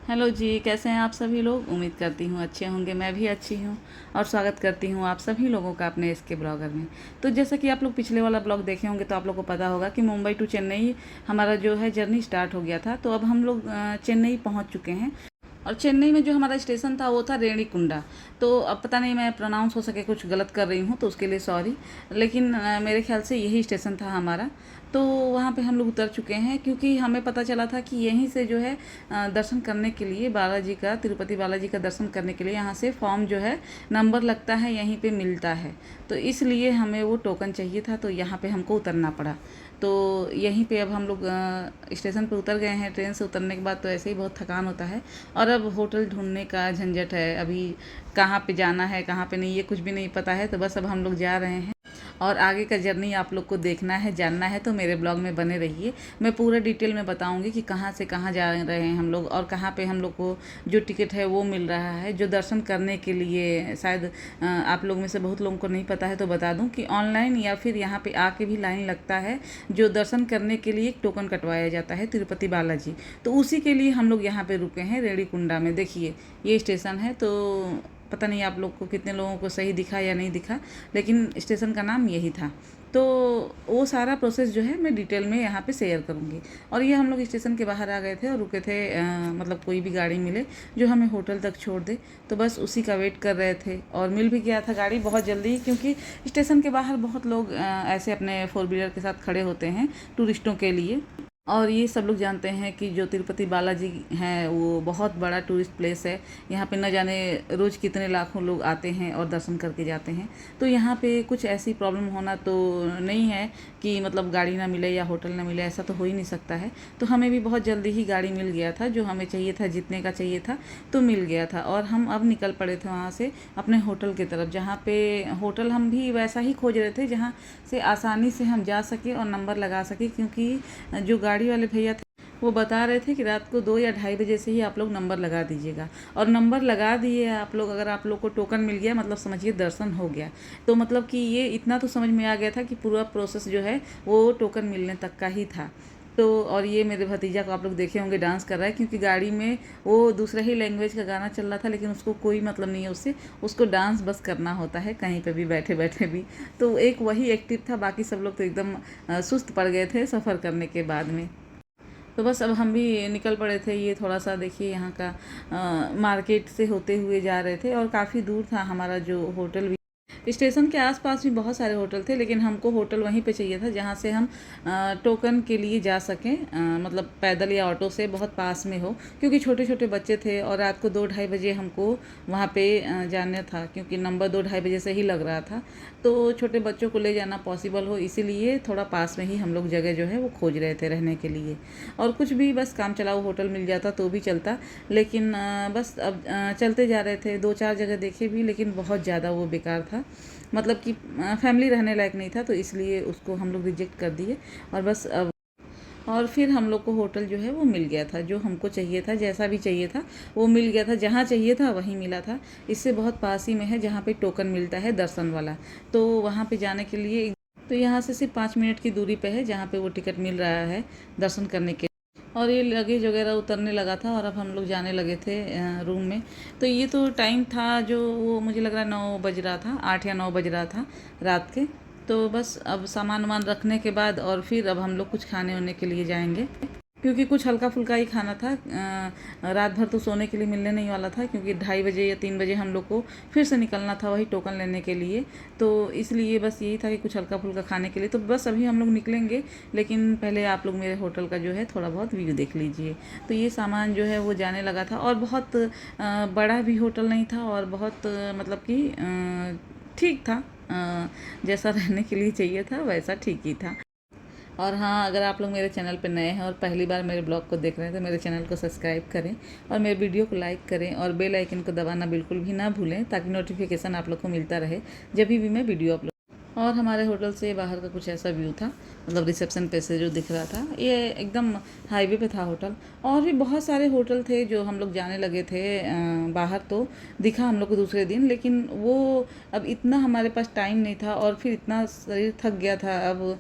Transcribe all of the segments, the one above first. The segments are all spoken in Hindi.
हेलो जी, कैसे हैं आप सभी लोग। उम्मीद करती हूँ अच्छे होंगे। मैं भी अच्छी हूँ और स्वागत करती हूँ आप सभी लोगों का अपने इसके ब्लॉगर में। तो जैसा कि आप लोग पिछले वाला ब्लॉग देखे होंगे तो आप लोग को पता होगा कि मुंबई टू चेन्नई हमारा जो है जर्नी स्टार्ट हो गया था। तो अब हम लोग चेन्नई पहुँच चुके हैं और चेन्नई में जो हमारा स्टेशन था वो था रेणिकुंडा। तो अब पता नहीं मैं प्रोनाउंस हो सके कुछ गलत कर रही हूँ तो उसके लिए सॉरी, लेकिन मेरे ख्याल से यही स्टेशन था हमारा। तो वहाँ पे हम लोग उतर चुके हैं क्योंकि हमें पता चला था कि यहीं से जो है दर्शन करने के लिए बालाजी का, तिरुपति बालाजी का दर्शन करने के लिए यहाँ से फॉर्म जो है नंबर लगता है, यहीं पे मिलता है। तो इसलिए हमें वो टोकन चाहिए था, तो यहाँ पे हमको उतरना पड़ा। तो यहीं पे अब हम लोग स्टेशन पे उतर गए हैं। ट्रेन से उतरने के बाद तो ऐसे ही बहुत थकान होता है और अब होटल ढूंढने का झंझट है। अभी कहाँ पे जाना है कहाँ पे नहीं ये कुछ भी नहीं पता है। तो बस अब हम लोग जा रहे हैं और आगे का जर्नी आप लोग को देखना है, जानना है, तो मेरे ब्लॉग में बने रहिए। मैं पूरा डिटेल में बताऊंगी कि कहाँ से कहाँ जा रहे हैं हम लोग और कहाँ पे हम लोग को जो टिकट है वो मिल रहा है, जो दर्शन करने के लिए। शायद आप लोग में से बहुत लोगों को नहीं पता है तो बता दूं कि ऑनलाइन या फिर यहाँ पे आके भी लाइन लगता है। जो दर्शन करने के लिए एक टोकन कटवाया जाता है तिरुपति बालाजी, तो उसी के लिए हम लोग यहाँ पे रुके हैं रेणिकुंडा में। देखिए ये स्टेशन है। तो पता नहीं आप लोग को कितने लोगों को सही दिखा या नहीं दिखा, लेकिन स्टेशन का नाम यही था। तो वो सारा प्रोसेस जो है मैं डिटेल में यहाँ पे शेयर करूँगी। और ये हम लोग स्टेशन के बाहर आ गए थे और रुके थे, मतलब कोई भी गाड़ी मिले जो हमें होटल तक छोड़ दे, तो बस उसी का वेट कर रहे थे। और मिल भी गया था गाड़ी बहुत जल्दी, क्योंकि स्टेशन के बाहर बहुत लोग ऐसे अपने फोर व्हीलर के साथ खड़े होते हैं टूरिस्टों के लिए। और ये सब लोग जानते हैं कि जो तिरुपति बालाजी हैं वो बहुत बड़ा टूरिस्ट प्लेस है। यहाँ पे न जाने रोज़ कितने लाखों लोग आते हैं और दर्शन करके जाते हैं। तो यहाँ पे कुछ ऐसी प्रॉब्लम होना तो नहीं है कि मतलब गाड़ी ना मिले या होटल ना मिले, ऐसा तो हो ही नहीं सकता है। तो हमें भी बहुत जल्दी ही गाड़ी मिल गया था, जो हमें चाहिए था, जितने का चाहिए था तो मिल गया था। और हम अब निकल पड़े थे वहाँ से अपने होटल की तरफ, जहाँ पे होटल हम भी वैसा ही खोज रहे थे जहाँ से आसानी से हम जा सके और नंबर लगा सके। क्योंकि जो गाड़ी वाले भैया थे वो बता रहे थे कि रात को 2 या ढाई बजे से ही आप लोग नंबर लगा दीजिएगा। और नंबर लगा दिए आप लोग, अगर आप लोग को टोकन मिल गया मतलब समझिए दर्शन हो गया। तो मतलब कि ये इतना तो समझ में आ गया था कि पूरा प्रोसेस जो है वो टोकन मिलने तक का ही था। तो और ये मेरे भतीजा को आप लोग देखे होंगे डांस कर रहा है, क्योंकि गाड़ी में वो दूसरा ही लैंग्वेज का गाना चल रहा था, लेकिन उसको कोई मतलब नहीं है उससे, उसको डांस बस करना होता है कहीं पे भी बैठे बैठे भी। तो एक वही एक्टिव था, बाकी सब लोग तो एकदम सुस्त पड़ गए थे सफ़र करने के बाद में। तो बस अब हम भी निकल पड़े थे। ये थोड़ा सा देखिए यहाँ का मार्केट से होते हुए जा रहे थे और काफ़ी दूर था हमारा जो होटल भी। स्टेशन के आसपास भी बहुत सारे होटल थे, लेकिन हमको होटल वहीं पे चाहिए था जहाँ से हम टोकन के लिए जा सकें, मतलब पैदल या ऑटो से बहुत पास में हो। क्योंकि छोटे छोटे बच्चे थे और रात को 2 ढाई बजे हमको वहाँ पे जाना था, क्योंकि नंबर 2 ढाई बजे से ही लग रहा था। तो छोटे बच्चों को ले जाना पॉसिबल हो, इसीलिए थोड़ा पास में ही हम लोग जगह जो है वो खोज रहे थे रहने के लिए। और कुछ भी बस काम चलाओ होटल मिल जाता तो भी चलता, लेकिन बस अब चलते जा रहे थे। 2 4 जगह देखे भी, लेकिन बहुत ज़्यादा वो बेकार था, मतलब कि फैमिली रहने लायक नहीं था, तो इसलिए उसको हम लोग रिजेक्ट कर दिए। और बस अब और फिर हम लोग को होटल जो है वो मिल गया था, जो हमको चाहिए था, जैसा भी चाहिए था वो मिल गया था, जहाँ चाहिए था वहीं मिला था। इससे बहुत पास ही में है जहाँ पे टोकन मिलता है दर्शन वाला। तो वहाँ पे जाने के लिए तो यहाँ से सिर्फ 5 मिनट की दूरी पे है जहाँ पे वो टिकट मिल रहा है दर्शन करने के। और ये लगेज वगैरह उतरने लगा था और अब हम लोग जाने लगे थे रूम में। तो ये तो टाइम था जो वो मुझे लग रहा है 9 बज रहा था, 8 या 9 बज रहा था रात के। तो बस अब सामान वामान रखने के बाद और फिर अब हम लोग कुछ खाने वाने के लिए जाएंगे, क्योंकि कुछ हल्का फुल्का ही खाना था। रात भर तो सोने के लिए मिलने नहीं वाला था, क्योंकि 2:30 या 3 बजे हम लोग को फिर से निकलना था वही टोकन लेने के लिए। तो इसलिए बस यही था कि कुछ हल्का फुल्का खाने के लिए। तो बस अभी हम लोग निकलेंगे, लेकिन पहले आप लोग मेरे होटल का जो है थोड़ा बहुत व्यू देख लीजिए। तो ये सामान जो है वो जाने लगा था और बहुत बड़ा भी होटल नहीं था और बहुत मतलब कि ठीक था, जैसा रहने के लिए चाहिए था वैसा ठीक ही था। और हाँ, अगर आप लोग मेरे चैनल पर नए हैं और पहली बार मेरे ब्लॉग को देख रहे हैं तो मेरे चैनल को सब्सक्राइब करें और मेरे वीडियो को लाइक करें और बेल आइकन को दबाना बिल्कुल भी ना भूलें, ताकि नोटिफिकेशन आप लोग को मिलता रहे जब भी मैं वीडियो अपलोड। और हमारे होटल से बाहर का कुछ ऐसा व्यू था, मतलब रिसेप्शन पे से जो दिख रहा था, ये एकदम हाईवे पे था होटल। और भी बहुत सारे होटल थे जो हम लोग जाने लगे थे बाहर, तो दिखा हम लोग को दूसरे दिन, लेकिन वो अब इतना हमारे पास टाइम नहीं था और फिर इतना शरीर थक गया था, अब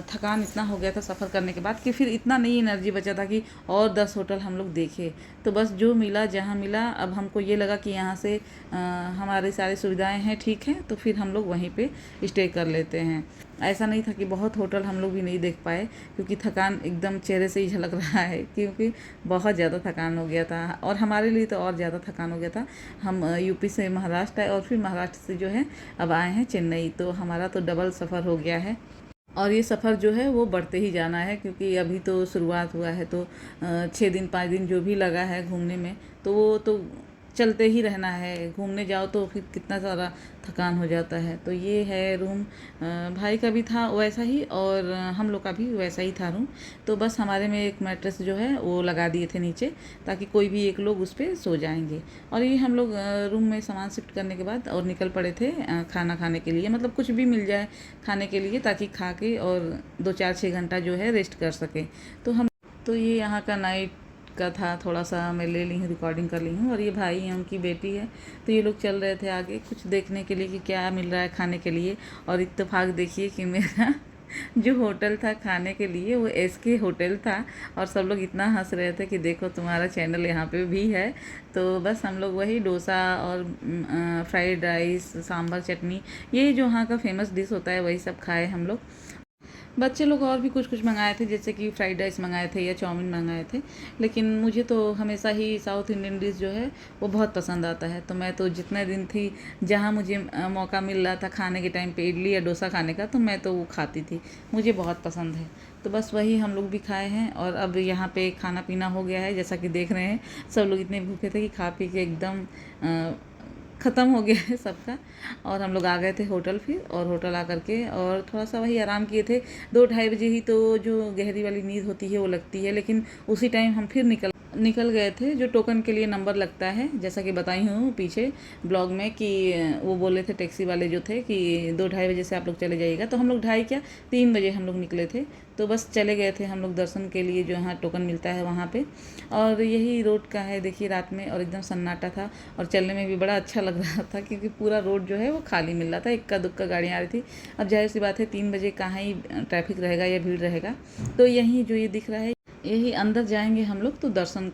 थकान इतना हो गया था सफ़र करने के बाद कि फिर इतना नहीं एनर्जी बचा था कि और 10 होटल हम लोग देखे। तो बस जो मिला जहाँ मिला, अब हमको ये लगा कि यहाँ से हमारी सारी सुविधाएं हैं, ठीक है, तो फिर हम लोग वहीं पे स्टे कर लेते हैं। ऐसा नहीं था कि बहुत होटल हम लोग भी नहीं देख पाए, क्योंकि थकान एकदम चेहरे से ही झलक रहा है, क्योंकि बहुत ज़्यादा थकान हो गया था और हमारे लिए तो और ज़्यादा थकान हो गया था। हम यूपी से महाराष्ट्र आए और फिर महाराष्ट्र से जो है अब आए हैं चेन्नई, तो हमारा तो डबल सफ़र हो गया है। और ये सफ़र जो है वो बढ़ते ही जाना है, क्योंकि अभी तो शुरुआत हुआ है, तो 6 दिन 5 दिन जो भी लगा है घूमने में, तो वो तो चलते ही रहना है। घूमने जाओ तो फिर कितना सारा थकान हो जाता है। तो ये है रूम, भाई का भी था वैसा ही और हम लोग का भी वैसा ही था रूम। तो बस हमारे में एक मैट्रेस जो है वो लगा दिए थे नीचे, ताकि कोई भी एक लोग उस पर सो जाएंगे। और ये हम लोग रूम में सामान शिफ्ट करने के बाद और निकल पड़े थे खाना खाने के लिए, मतलब कुछ भी मिल जाए खाने के लिए, ताकि खा के और 2 4 6 घंटा जो है रेस्ट कर सके। तो ये यहाँ का नाइट का था, थोड़ा सा मैं ले ली हूँ, रिकॉर्डिंग कर ली हूँ। और ये भाई है, उनकी बेटी है, तो ये लोग चल रहे थे आगे कुछ देखने के लिए कि क्या मिल रहा है खाने के लिए। और इत्तेफाक देखिए कि मेरा जो होटल था खाने के लिए वो SK होटल था, और सब लोग इतना हंस रहे थे कि देखो तुम्हारा चैनल यहाँ पे भी है। तो बस हम लोग वही डोसा और फ्राइड राइस, सांभर, चटनी, ये जो वहाँ का फेमस डिश होता है वही सब खाए हम लोग। बच्चे लोग और भी कुछ कुछ मंगाए थे, जैसे कि फ्राइड राइस मंगाए थे या चाउमीन मंगाए थे, लेकिन मुझे तो हमेशा ही साउथ इंडियन डिश जो है वो बहुत पसंद आता है। तो मैं तो जितने दिन थी, जहाँ मुझे मौका मिल रहा था खाने के टाइम पे इडली या डोसा खाने का, तो मैं तो वो खाती थी, मुझे बहुत पसंद है। तो बस वही हम लोग भी खाए हैं। और अब यहाँ पे खाना पीना हो गया है, जैसा कि देख रहे हैं सब लोग इतने भूखे थे कि खा पी के एकदम ख़त्म हो गया है सबका। और हम लोग आ गए थे होटल फिर, और होटल आ करके और थोड़ा सा वही आराम किए थे। 2 ढाई बजे ही तो जो गहरी वाली नींद होती है वो लगती है, लेकिन उसी टाइम हम फिर निकल गए थे। जो टोकन के लिए नंबर लगता है, जैसा कि बताई हूँ पीछे ब्लॉग में, कि वो बोले थे टैक्सी वाले जो थे कि 2 ढाई बजे से आप लोग चले जाइएगा। तो हम लोग ढाई क्या 3 बजे हम लोग निकले थे। तो बस चले गए थे हम लोग दर्शन के लिए, जो यहाँ टोकन मिलता है वहाँ पे। और यही रोड का है, देखिए रात में और एकदम सन्नाटा था, और चलने में भी बड़ा अच्छा लग रहा था, क्योंकि पूरा रोड जो है वो खाली मिल रहा था, इक्का दुक्का गाड़ियाँ आ रही थी। अब जाहिर सी बात है 3 बजे कहाँ ही ट्रैफिक रहेगा या भीड़ रहेगा। तो यहीं जो ये दिख रहा है, यही अंदर जाएंगे हम लोग तो दर्शन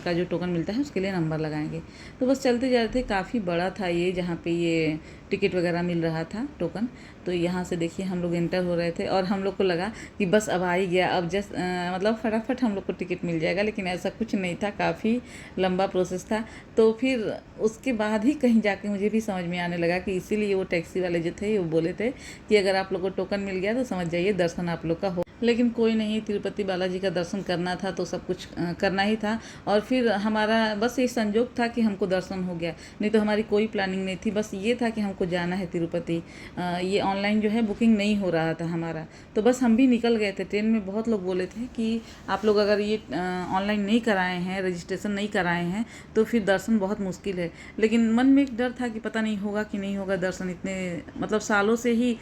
का जो टोकन मिलता है उसके लिए नंबर लगाएंगे। तो बस चलते जा रहे थे, काफ़ी बड़ा था ये, जहाँ पे ये टिकट वगैरह मिल रहा था टोकन। तो यहाँ से देखिए हम लोग एंटर हो रहे थे, और हम लोग को लगा कि बस अब आ ही गया, अब जस्ट मतलब फटाफट हम लोग को टिकट मिल जाएगा, लेकिन ऐसा कुछ नहीं था, काफ़ी लंबा प्रोसेस था। तो फिर उसके बाद ही कहीं जाके मुझे भी समझ में आने लगा कि इसीलिए वो टैक्सी वाले जो थे वो बोले थे कि अगर आप लोग को टोकन मिल गया तो समझ जाइए दर्शन आप लोग का हो। लेकिन कोई नहीं, तिरुपति बालाजी का दर्शन करना था तो सब कुछ करना ही था। और फिर हमारा बस ये संजोग था कि हमको दर्शन हो गया, नहीं तो हमारी कोई प्लानिंग नहीं थी, बस ये था कि हमको जाना है तिरुपति। ये ऑनलाइन जो है बुकिंग नहीं हो रहा था हमारा, तो बस हम भी निकल गए थे। ट्रेन में बहुत लोग बोले थे कि आप लोग अगर ये ऑनलाइन नहीं कराए हैं, रजिस्ट्रेशन नहीं कराए हैं, तो फिर दर्शन बहुत मुश्किल है। लेकिन मन में एक डर था कि पता नहीं होगा कि नहीं होगा दर्शन। इतने मतलब सालों से ही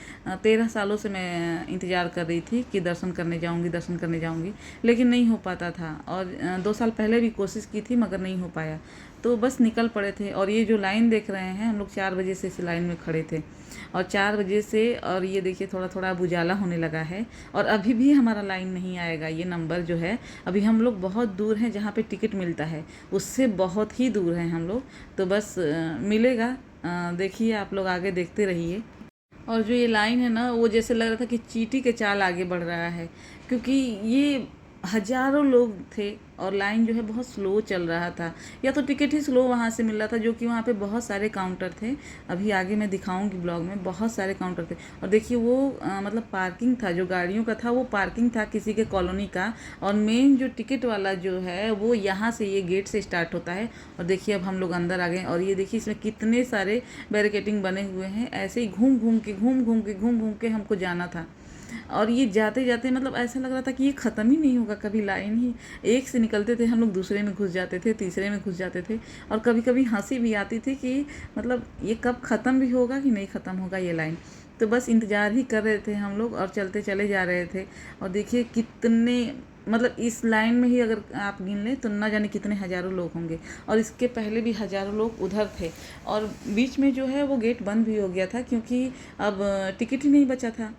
13 सालों से मैं इंतज़ार कर रही थी कि दर्शन करने जाऊंगी, लेकिन नहीं हो पाता था। और 2 साल पहले भी कोशिश की थी मगर नहीं हो पाया। तो बस निकल पड़े थे। और ये जो लाइन देख रहे हैं, हम लोग 4 बजे से इस लाइन में खड़े थे, और 4 बजे से, और ये देखिए थोड़ा थोड़ा अब उजाला होने लगा है, और अभी भी हमारा लाइन नहीं आएगा। ये नंबर जो है, अभी हम लोग बहुत दूर हैं जहाँ पे टिकट मिलता है, उससे बहुत ही दूर हैं हम लोग। तो बस मिलेगा, देखिए आप लोग आगे देखते रहिए। और जो ये लाइन है ना, वो जैसे लग रहा था कि चींटी के चाल आगे बढ़ रहा है, क्योंकि ये हजारों लोग थे और लाइन जो है बहुत स्लो चल रहा था, या तो टिकट ही स्लो वहाँ से मिल रहा था, जो कि वहाँ पे बहुत सारे काउंटर थे। अभी आगे मैं दिखाऊंगी ब्लॉग में, बहुत सारे काउंटर थे। और देखिए वो मतलब पार्किंग था, जो गाड़ियों का था वो पार्किंग था किसी के कॉलोनी का, और मेन जो टिकट वाला जो है वो यहाँ से, ये गेट से स्टार्ट होता है। और देखिए अब हम लोग अंदर आ गए, और ये देखिए इसमें कितने सारे बैरिकेटिंग बने हुए हैं, ऐसे ही घूम घूम के हमको जाना था। और ये जाते जाते मतलब ऐसा लग रहा था कि ये ख़त्म ही नहीं होगा कभी, लाइन ही एक से निकलते थे हम लोग, दूसरे में घुस जाते थे, तीसरे में घुस जाते थे। और कभी कभी हंसी भी आती थी कि मतलब ये कब ख़त्म भी होगा कि नहीं ख़त्म होगा ये लाइन। तो बस इंतज़ार ही कर रहे थे हम लोग और चलते चले जा रहे थे। और देखिए कितने, मतलब इस लाइन में ही अगर आप गिन लें तो ना जाने कितने हज़ारों लोग होंगे, और इसके पहले भी हज़ारों लोग उधर थे। और बीच में जो है वो गेट बंद भी हो गया था, क्योंकि अब टिकट ही नहीं बचा था।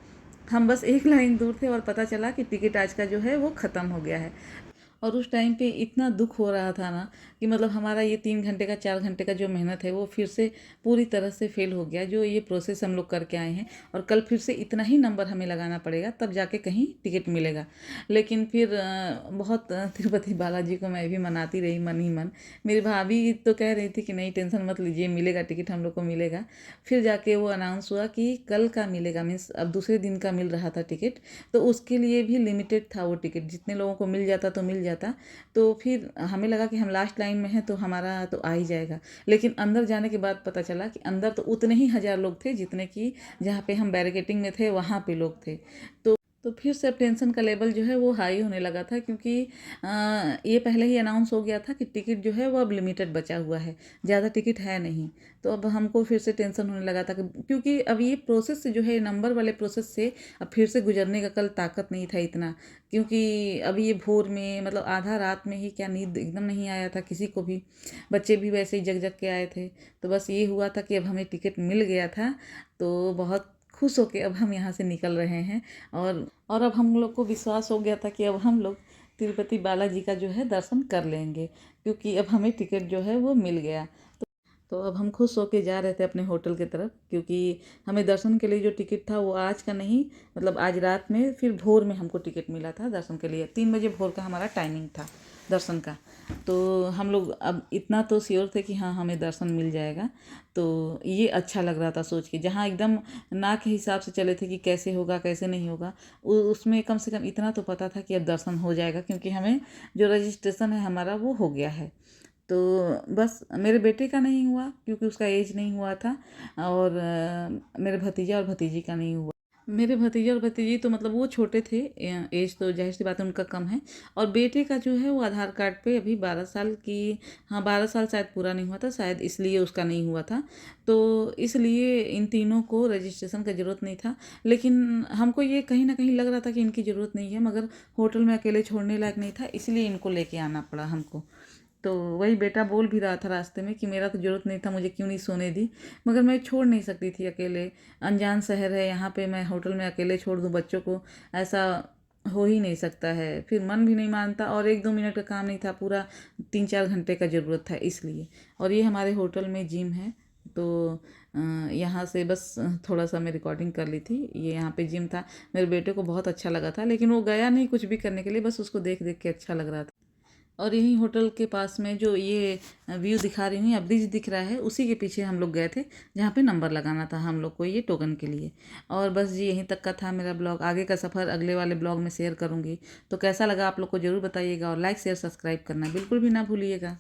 हम बस एक लाइन दूर थे और पता चला कि टिकट आज का जो है वो ख़त्म हो गया है। और उस टाइम पे इतना दुख हो रहा था ना कि मतलब हमारा ये 3 घंटे का 4 घंटे का जो मेहनत है वो फिर से पूरी तरह से फेल हो गया, जो ये प्रोसेस हम लोग करके आए हैं। और कल फिर से इतना ही नंबर हमें लगाना पड़ेगा, तब जाके कहीं टिकट मिलेगा। लेकिन फिर बहुत तिरुपति बालाजी को मैं भी मनाती रही मन ही मन। मेरी भाभी तो कह रही थी कि नहीं टेंशन मत लीजिए, मिलेगा टिकट, हम लोग को मिलेगा। फिर जाके वो अनाउंस हुआ कि कल का मिलेगा, मीन्स अब दूसरे दिन का मिल रहा था टिकट। तो उसके लिए भी लिमिटेड था वो टिकट, जितने लोगों को मिल जाता तो मिल जाता। तो फिर हमें लगा कि हम लास्ट लाइन में हैं तो हमारा तो आ ही जाएगा। लेकिन अंदर जाने के बाद पता चला कि अंदर तो उतने ही हज़ार लोग थे जितने कि जहाँ पे हम बैरिकेटिंग में थे वहाँ पे लोग थे। तो फिर से टेंशन का लेवल जो है वो हाई होने लगा था, क्योंकि ये पहले ही अनाउंस हो गया था कि टिकट जो है वो अब लिमिटेड बचा हुआ है, ज़्यादा टिकट है नहीं। तो अब हमको फिर से टेंशन होने लगा था क्योंकि अब ये प्रोसेस से जो है नंबर वाले प्रोसेस से अब फिर से गुजरने का कल ताकत नहीं था इतना। क्योंकि अभी ये भोर में, मतलब आधा रात में ही क्या, नींद एकदम नहीं आया था किसी को भी। बच्चे भी वैसे ही जग जग के आए थे। तो बस ये हुआ था कि अब हमें टिकट मिल गया था, तो बहुत खुश होके अब हम यहाँ से निकल रहे हैं। और अब हम लोग को विश्वास हो गया था कि अब हम लोग तिरुपति बालाजी का जो है दर्शन कर लेंगे, क्योंकि अब हमें टिकट जो है वो मिल गया। तो अब हम खुश होके जा रहे थे अपने होटल की तरफ, क्योंकि हमें दर्शन के लिए जो टिकट था वो आज का नहीं, मतलब आज रात में, फिर भोर में हमको टिकट मिला था दर्शन के लिए। 3 बजे भोर का हमारा टाइमिंग था दर्शन का। तो हम लोग अब इतना तो श्योर थे कि हाँ हमें दर्शन मिल जाएगा। तो ये अच्छा लग रहा था सोच के, जहाँ एकदम ना के हिसाब से चले थे कि कैसे होगा कैसे नहीं होगा, उसमें कम से कम इतना तो पता था कि अब दर्शन हो जाएगा, क्योंकि हमें जो रजिस्ट्रेशन है हमारा वो हो गया है। तो बस मेरे बेटे का नहीं हुआ क्योंकि उसका एज नहीं हुआ था, और मेरे भतीजा और भतीजी का नहीं हुआ। मेरे भतीजे और भतीजी तो मतलब वो छोटे थे, एज तो जाहिर सी बात है उनका कम है। और बेटे का जो है वो आधार कार्ड पे अभी 12 साल की, हाँ 12 साल शायद पूरा नहीं हुआ था, शायद इसलिए उसका नहीं हुआ था। तो इसलिए इन तीनों को रजिस्ट्रेशन का ज़रूरत नहीं था। लेकिन हमको ये कहीं ना कहीं लग रहा था कि इनकी ज़रूरत नहीं है, मगर होटल में अकेले छोड़ने लायक नहीं था, इसलिए इनको लेके आना पड़ा हमको। तो वही बेटा बोल भी रहा था रास्ते में कि मेरा तो ज़रूरत नहीं था, मुझे क्यों नहीं सोने दी। मगर मैं छोड़ नहीं सकती थी अकेले, अनजान शहर है, यहाँ पे मैं होटल में अकेले छोड़ दूँ बच्चों को, ऐसा हो ही नहीं सकता है। फिर मन भी नहीं मानता, और 1-2 मिनट का काम नहीं था, पूरा 3-4 घंटे का ज़रूरत था इसलिए। और ये हमारे होटल में जिम है, तो यहाँ से बस थोड़ा सा मैं रिकॉर्डिंग कर ली थी। ये यहाँ पे जिम था, मेरे बेटे को बहुत अच्छा लगा था, लेकिन वो गया नहीं कुछ भी करने के लिए, बस उसको देख देख के अच्छा लग रहा था। और यहीं होटल के पास में जो ये व्यू दिखा रही हूँ या ब्रिज दिख रहा है, उसी के पीछे हम लोग गए थे, जहाँ पे नंबर लगाना था हम लोग को ये टोकन के लिए। और बस जी यहीं तक का था मेरा ब्लॉग। आगे का सफ़र अगले वाले ब्लॉग में शेयर करूँगी। तो कैसा लगा आप लोग को ज़रूर बताइएगा, और लाइक शेयर सब्सक्राइब करना बिल्कुल भी ना भूलिएगा।